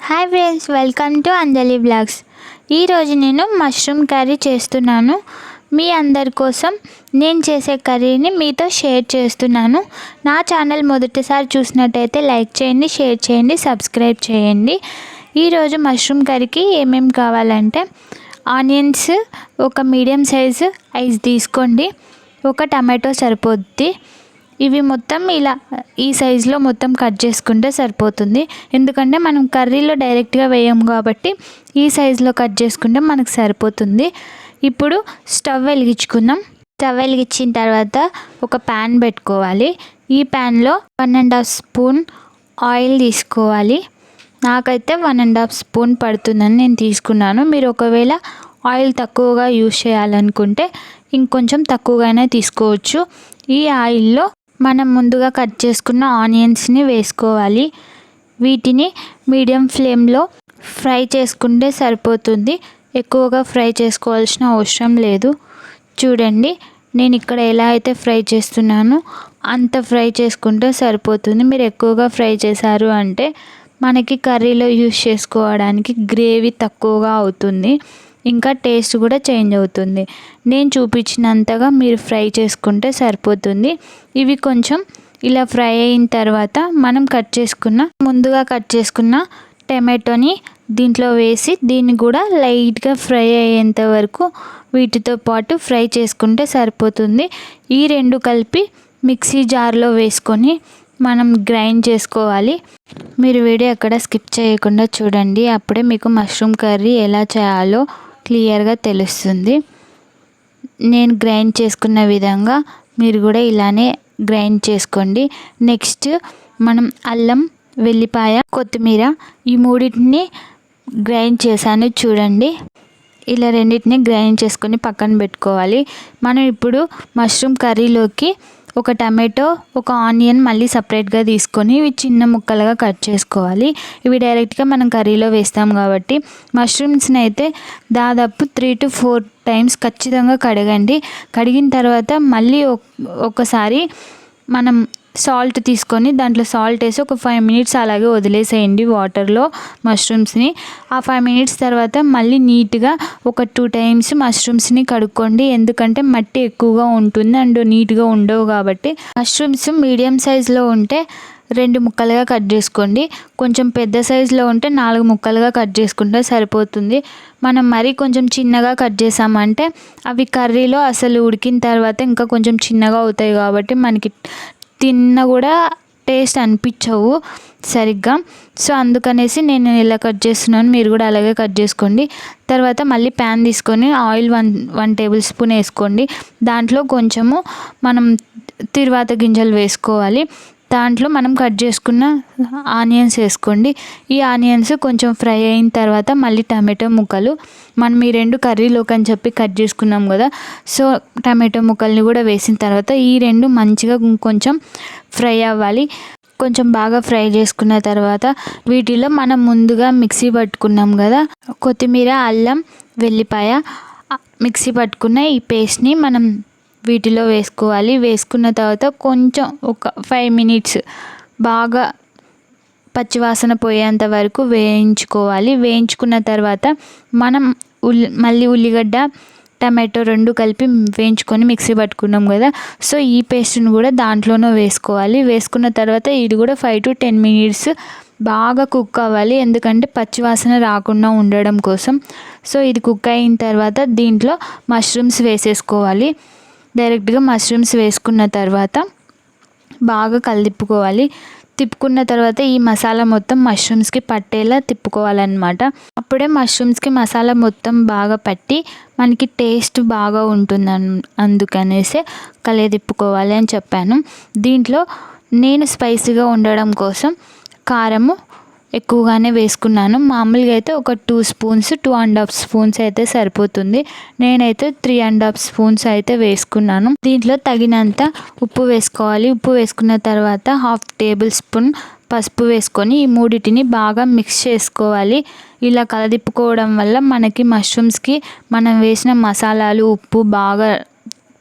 Hi friends, welcome to Anjali blogs. ఈరోజు నేను mushroom curry చేస్తున్నాను. మీ అందరి కోసం నేను చేసే కర్రీని మీతో షేర్ చేస్తున్నాను. నా ఛానల్ మొదటిసారి చూసినట్టయితే లైక్ చేయండి, షేర్ చేయండి, సబ్స్క్రైబ్ చేయండి. ఈరోజు మష్రూమ్ కర్రీకి ఏమేమి కావాలంటే ఆనియన్స్ ఒక మీడియం సైజు 5 తీసుకోండి. ఒక టమాటో సరిపోద్ది. ఇవి మొత్తం ఇలా ఈ సైజులో మొత్తం కట్ చేసుకుంటే సరిపోతుంది. ఎందుకంటే మనం కర్రీలో డైరెక్ట్గా వేయము కాబట్టి ఈ సైజులో కట్ చేసుకుంటే మనకు సరిపోతుంది. ఇప్పుడు స్టవ్ వెలిగించుకుందాం. స్టవ్ వెలిగించిన తర్వాత ఒక ప్యాన్ పెట్టుకోవాలి. ఈ ప్యాన్లో 1.5 స్పూన్ ఆయిల్ తీసుకోవాలి. నాకైతే 1.5 స్పూన్ పడుతుందని నేను తీసుకున్నాను. మీరు ఒకవేళ ఆయిల్ తక్కువగా యూజ్ చేయాలనుకుంటే ఇంకొంచెం తక్కువగానే తీసుకోవచ్చు. ఈ ఆయిల్లో మనం ముందుగా కట్ చేసుకున్న ఆనియన్స్ని వేసుకోవాలి. వీటిని మీడియం ఫ్లేమ్లో ఫ్రై చేసుకుంటే సరిపోతుంది. ఎక్కువగా ఫ్రై చేసుకోవాల్సిన అవసరం లేదు. చూడండి, నేను ఇక్కడ ఎలా అయితే ఫ్రై చేస్తున్నానో అంత ఫ్రై చేసుకుంటే సరిపోతుంది. మీరు ఎక్కువగా ఫ్రై చేశారు అంటే మనకి కర్రీలో యూజ్ చేసుకోవడానికి గ్రేవీ తక్కువగా అవుతుంది, ఇంకా టేస్ట్ కూడా చేంజ్ అవుతుంది. నేను చూపించినంతగా మీరు ఫ్రై చేసుకుంటే సరిపోతుంది. ఇవి కొంచెం ఇలా ఫ్రై అయిన తర్వాత మనం ముందుగా కట్ చేసుకున్న టమాటోని దీంట్లో వేసి దీన్ని కూడా లైట్గా ఫ్రై అయ్యేంత వరకు వీటితో పాటు ఫ్రై చేసుకుంటే సరిపోతుంది. ఈ రెండు కలిపి మిక్సీ జార్లో వేసుకొని మనం గ్రైండ్ చేసుకోవాలి. మీరు వీడియో ఎక్కడ స్కిప్ చేయకుండా చూడండి, అప్పుడే మీకు మష్రూమ్ కర్రీ ఎలా చేయాలో క్లియర్గా తెలుస్తుంది. నేను గ్రైండ్ చేసుకున్న విధంగా మీరు కూడా ఇలానే గ్రైండ్ చేసుకోండి. నెక్స్ట్ మనం అల్లం, వెల్లిపాయ, కొత్తిమీర ఈ మూడింటిని గ్రైండ్ చేశాను చూడండి. ఇలా రెండింటిని గ్రైండ్ చేసుకొని పక్కన పెట్టుకోవాలి. మనం ఇప్పుడు మష్రూమ్ కర్రీలోకి ఒక టమాటో, ఒక ఆనియన్ మళ్ళీ సపరేట్గా తీసుకొని ఇవి చిన్న ముక్కలుగా కట్ చేసుకోవాలి. ఇవి డైరెక్ట్గా మనం కర్రీలో వేస్తాం కాబట్టి మష్రూమ్స్ని అయితే దాదాపు 3 to 4 టైమ్స్ ఖచ్చితంగా కడగండి. కడిగిన తర్వాత మళ్ళీ ఒకసారి మనం సాల్ట్ తీసుకొని దాంట్లో సాల్ట్ వేసి ఒక 5 minutes అలాగే వదిలేసేయండి వాటర్లో మష్రూమ్స్ని. ఆ 5 minutes తర్వాత మళ్ళీ నీట్గా ఒక 2 times మష్రూమ్స్ని కడుక్కోండి. ఎందుకంటే మట్టి ఎక్కువగా ఉంటుంది అండ్ నీట్గా ఉండవు కాబట్టి. మష్రూమ్స్ మీడియం సైజులో ఉంటే 2 ముక్కలుగా కట్ చేసుకోండి. కొంచెం పెద్ద సైజులో ఉంటే 4 ముక్కలుగా కట్ చేసుకుంటే సరిపోతుంది. మనం మరీ కొంచెం చిన్నగా కట్ చేసామంటే అవి కర్రీలో అసలు ఉడికిన తర్వాత ఇంకా కొంచెం చిన్నగా అవుతాయి కాబట్టి మనకి తిన్న కూడా టేస్ట్ అనిపించవు సరిగ్గా. సో అందుకనేసి నేను ఇలా కట్ చేస్తున్నాను, మీరు కూడా అలాగే కట్ చేసుకోండి. తర్వాత మళ్ళీ ప్యాన్ తీసుకొని ఆయిల్ 1 tablespoon వేసుకోండి. దాంట్లో కొంచెము మనం తిరువాత గింజలు వేసుకోవాలి. దాంట్లో మనం కట్ చేసుకున్న ఆనియన్స్ వేసుకోండి. ఈ ఆనియన్స్ కొంచెం ఫ్రై అయిన తర్వాత మళ్ళీ టమాటో ముక్కలు మనం ఈ 2 కర్రీలోకి అని చెప్పి కట్ చేసుకున్నాం కదా, సో టమాటో ముక్కల్ని కూడా వేసిన తర్వాత ఈ 2 మంచిగా కొంచెం ఫ్రై అవ్వాలి. కొంచెం బాగా ఫ్రై చేసుకున్న తర్వాత వీటిలో మనం ముందుగా మిక్సీ పట్టుకున్నాం కదా, కొత్తిమీర, అల్లం, వెల్లిపాయ మిక్సీ పట్టుకున్న ఈ పేస్ట్ని మనం వీటిలో వేసుకోవాలి. వేసుకున్న తర్వాత కొంచెం ఒక 5 minutes బాగా పచ్చివాసన పోయేంత వరకు వేయించుకోవాలి. వేయించుకున్న తర్వాత మనం మళ్ళీ ఉల్లిగడ్డ, టమాటో 2 కలిపి వేయించుకొని మిక్సీ పట్టుకున్నాం కదా, సో ఈ పేస్ట్ని కూడా దాంట్లోనే వేసుకోవాలి. వేసుకున్న తర్వాత ఇది కూడా 5 to 10 minutes బాగా కుక్ అవ్వాలి, ఎందుకంటే పచ్చివాసన రాకుండా ఉండడం కోసం. సో ఇది కుక్ అయిన తర్వాత దీంట్లో మష్రూమ్స్ వేసేసుకోవాలి. డైరెక్ట్గా మష్రూమ్స్ వేసుకున్న తర్వాత బాగా కలిపుకోవాలి. తిప్పుకున్న తర్వాత ఈ మసాలా మొత్తం మష్రూమ్స్కి పట్టేలా తిప్పుకోవాలన్నమాట. అప్పుడే మష్రూమ్స్కి మసాలా మొత్తం బాగా పట్టి మనకి టేస్ట్ బాగా ఉంటుంది. అందుకనేసి తిప్పుకోవాలి అని చెప్పాను. దీంట్లో నేను స్పైసీగా ఉండడం కోసం కారము ఎక్కువగానే వేసుకున్నాను. మామూలుగా అయితే ఒక 2 spoons, 2.5 spoons అయితే సరిపోతుంది. నేనైతే 3.5 spoons అయితే వేసుకున్నాను. దీంట్లో తగినంత ఉప్పు వేసుకోవాలి. ఉప్పు వేసుకున్న తర్వాత 1/2 tablespoon పసుపు వేసుకొని ఈ మూడింటిని బాగా మిక్స్ చేసుకోవాలి. ఇలా కలదిప్పుకోవడం వల్ల మనకి మష్రూమ్స్కి మనం వేసిన మసాలాలు, ఉప్పు బాగా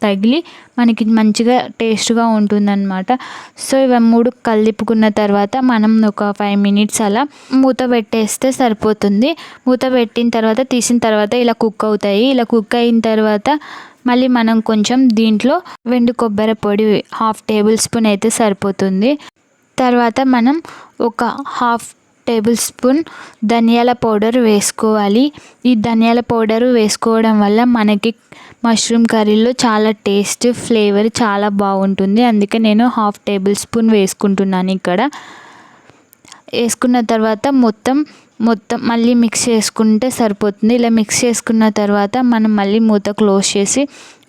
తగిలి మనకి మంచిగా టేస్ట్గా ఉంటుందన్నమాట. సో ఇవి 3 కలిపుకున్న తర్వాత మనం ఒక 5 మినిట్స్ అలా మూత పెట్టేస్తే సరిపోతుంది. మూత పెట్టిన తర్వాత తీసిన తర్వాత ఇలా కుక్ అవుతాయి. ఇలా కుక్ అయిన తర్వాత మళ్ళీ మనం కొంచెం దీంట్లో వెండు కొబ్బరి పొడి 1/2 టేబుల్ స్పూన్ అయితే సరిపోతుంది. తర్వాత మనం ఒక 1/2 టేబుల్ స్పూన్ ధనియాల పౌడర్ వేసుకోవాలి. ఈ ధనియాల పౌడర్ వేసుకోవడం వల్ల మనకి మష్రూమ్ కర్రీలో చాలా టేస్ట్ ఫ్లేవర్ చాలా బాగుంటుంది. అందుకే నేను 1/2 టేబుల్ స్పూన్ వేసుకుంటున్నాను ఇక్కడ. వేసుకున్న తర్వాత మొత్తం మళ్ళీ మిక్స్ చేసుకుంటే సరిపోతుంది. ఇలా మిక్స్ చేసుకున్న తర్వాత మనం మళ్ళీ మూత క్లోజ్ చేసి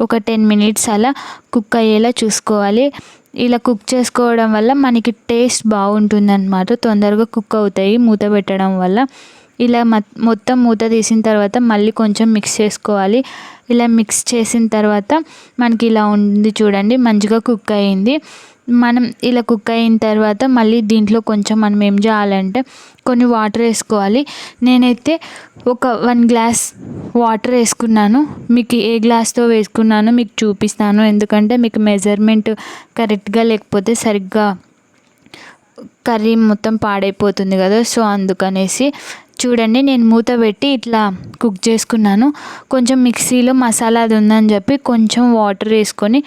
ఒక 10 మినిట్స్ అలా కుక్ అయ్యేలా చూసుకోవాలి. ఇలా కుక్ చేసుకోవడం వల్ల మనకి టేస్ట్ బాగుంటుందన్నమాట. తొందరగా కుక్ అవుతాయి మూత పెట్టడం వల్ల. ఇలా మొత్తం మూత తీసిన తర్వాత మళ్ళీ కొంచెం మిక్స్ చేసుకోవాలి. ఇలా మిక్స్ చేసిన తర్వాత మనకి ఇలా ఉంది చూడండి, మంచిగా కుక్ అయ్యింది. మనం ఇలా కుక్ అయిన తర్వాత మళ్ళీ దీంట్లో కొంచెం మనం ఏం చేయాలంటే కొన్ని వాటర్ వేసుకోవాలి. నేనైతే ఒక 1 గ్లాస్ వాటర్ వేసుకున్నాను. మీకు ఏ గ్లాస్తో వేసుకున్నానో మీకు చూపిస్తాను. ఎందుకంటే మీకు మెజర్మెంట్ కరెక్ట్గా లేకపోతే సరిగ్గా కర్రీ మొత్తం పాడైపోతుంది కదా. సో అందుకనేసి చూడండి, నేను మూత పెట్టి ఇట్లా కుక్ చేసుకున్నాను. కొంచెం మిక్సీలో మసాలా అది ఉందని చెప్పి కొంచెం వాటర్ వేసుకొని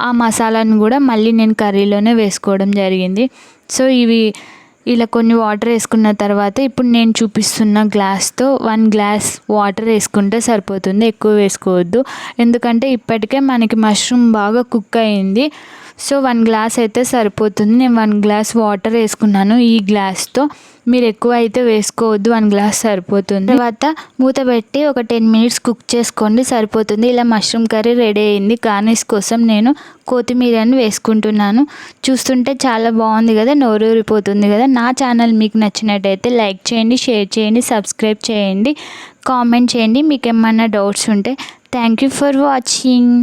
ఆ మసాలాను కూడా మళ్ళీ నేను కర్రీలోనే వేసుకోవడం జరిగింది. సో ఇవి ఇలా కొన్ని వాటర్ వేసుకున్న తర్వాత ఇప్పుడు నేను చూపిస్తున్న గ్లాస్తో 1 గ్లాస్ వాటర్ వేసుకుంటే సరిపోతుంది. ఎక్కువ వేసుకోవద్దు, ఎందుకంటే ఇప్పటికే మనకి మష్రూమ్ బాగా కుక్ అయింది. సో 1 గ్లాస్ అయితే సరిపోతుంది. నేను 1 గ్లాస్ వాటర్ వేసుకున్నాను ఈ గ్లాస్తో. మీరు ఎక్కువ అయితే వేసుకోవద్దు, 1 గ్లాస్ సరిపోతుంది. తర్వాత మూత పెట్టి ఒక 10 మినిట్స్ కుక్ చేసుకోండి, సరిపోతుంది. ఇలా మష్రూమ్ కర్రీ రెడీ అయింది. గార్నిష్ కోసం నేను కొత్తిమీరని వేసుకుంటున్నాను. చూస్తుంటే చాలా బాగుంది కదా, నోరూరిపోతుంది కదా. నా ఛానల్ మీకు నచ్చినట్టయితే లైక్ చేయండి, షేర్ చేయండి, సబ్స్క్రైబ్ చేయండి, కామెంట్ చేయండి. మీకు ఏమన్నా డౌట్స్ ఉంటే థ్యాంక్ యూ ఫర్ వాచింగ్.